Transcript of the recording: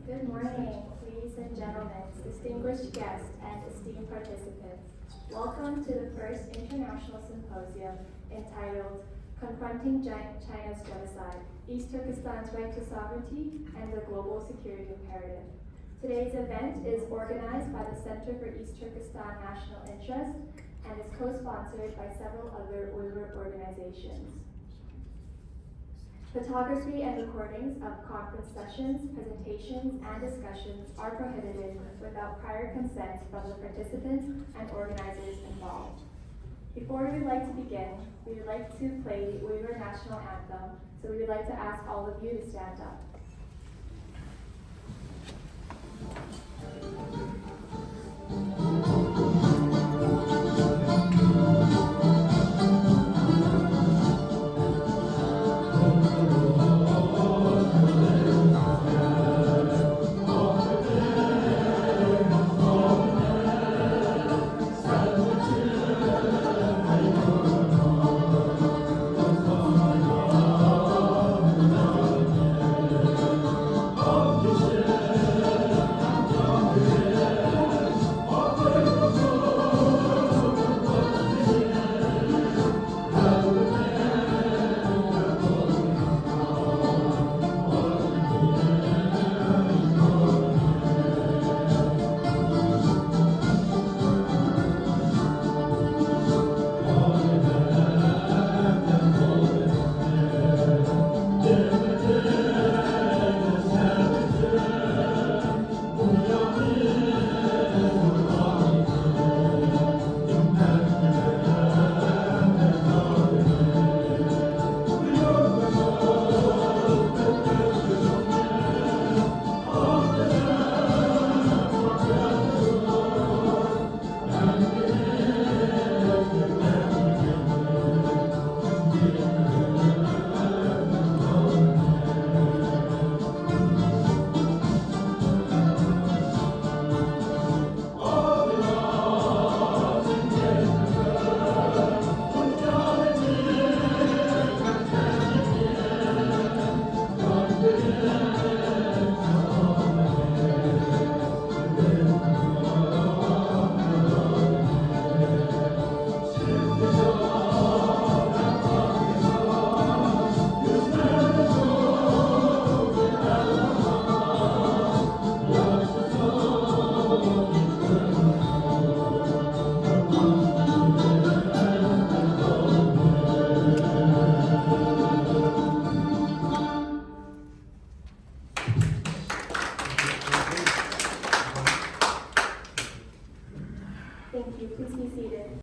Good morning, ladies and gentlemen, distinguished guests, and esteemed participants. Welcome to the first international symposium entitled Confronting China's Genocide, East Turkestan's Right to Sovereignty and the Global Security Imperative. Today's event is organized by the Center for East Turkestan National Interest and is co-sponsored by several other Uyghur organizations. Photography and recordings of conference sessions, presentations, and discussions are prohibited without prior consent from the participants and organizers involved. Before we would like to begin, we would like to play the Uyghur National Anthem, so we would like to ask all of you to stand up. Thank you. Please be seated.